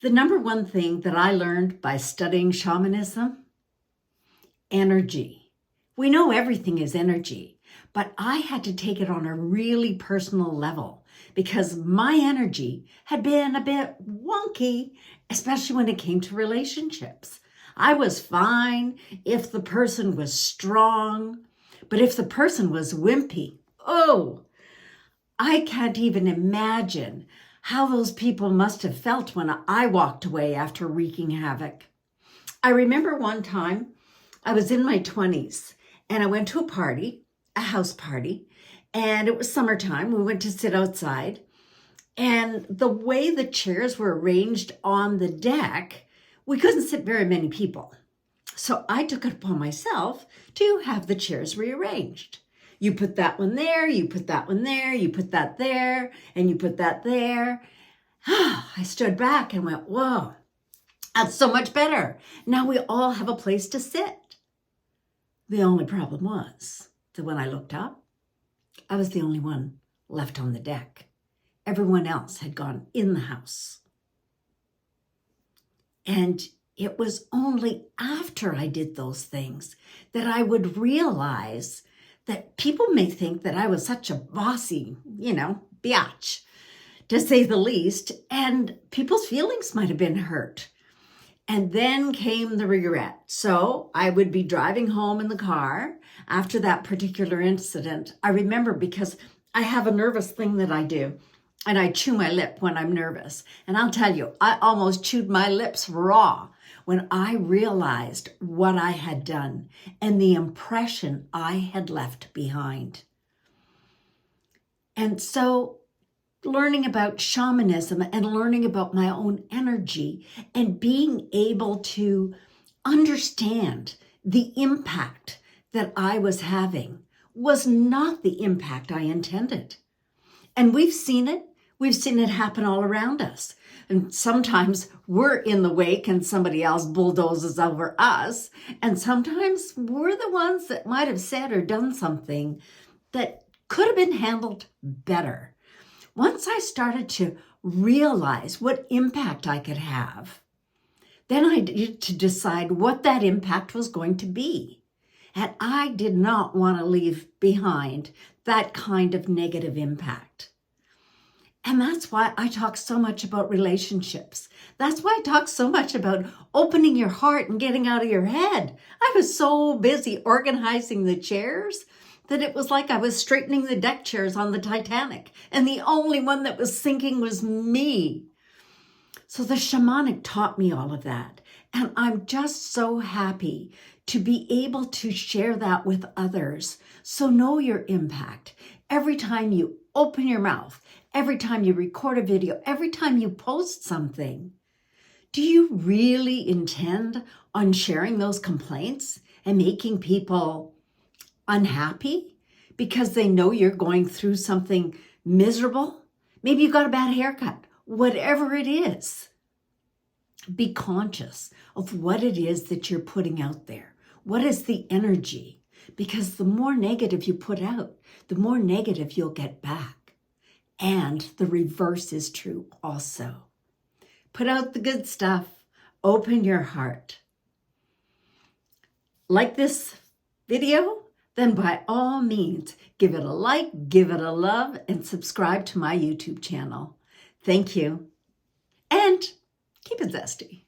The number one thing that I learned by studying shamanism, energy. We know everything is energy, but I had to take it on a really personal level because my energy had been a bit wonky, especially when it came to relationships. I was fine if the person was strong, but if the person was wimpy, oh, I can't even imagine how those people must have felt when I walked away after wreaking havoc. I remember one time I was in my 20s and I went to a party, a house party, and it was summertime. We went to sit outside, and the way the chairs were arranged on the deck, we couldn't sit very many people. So I took it upon myself to have the chairs rearranged. You put that one there, you put that one there, you put that there, and you put that there. I stood back and went, whoa, that's so much better. Now we all have a place to sit. The only problem was that when I looked up, I was the only one left on the deck. Everyone else had gone in the house. And it was only after I did those things that I would realize that people may think that I was such a bossy, biatch, to say the least, and people's feelings might have been hurt. And then came the regret. So I would be driving home in the car after that particular incident. I remember because I have a nervous thing that I do, and I chew my lip when I'm nervous. And I'll tell you, I almost chewed my lips raw when I realized what I had done and the impression I had left behind. And so learning about shamanism and learning about my own energy and being able to understand the impact that I was having was not the impact I intended. And we've seen it happen all around us. And sometimes we're in the wake and somebody else bulldozes over us. And sometimes we're the ones that might have said or done something that could have been handled better. Once I started to realize what impact I could have, then I needed to decide what that impact was going to be. And I did not want to leave behind that kind of negative impact. And that's why I talk so much about relationships. That's why I talk so much about opening your heart and getting out of your head. I was so busy organizing the chairs that it was like I was straightening the deck chairs on the Titanic, and the only one that was sinking was me. So the shamanic taught me all of that. And I'm just so happy to be able to share that with others. So know your impact. Every time you open your mouth, every time you record a video, every time you post something, do you really intend on sharing those complaints and making people unhappy because they know you're going through something miserable? Maybe you got a bad haircut, whatever it is. Be conscious of what it is that you're putting out there. What is the energy? Because the more negative you put out, the more negative you'll get back. And the reverse is true also. Put out the good stuff. Open your heart. Like this video? Then by all means, give it a like, give it a love, and subscribe to my YouTube channel. Thank you. And keep it zesty.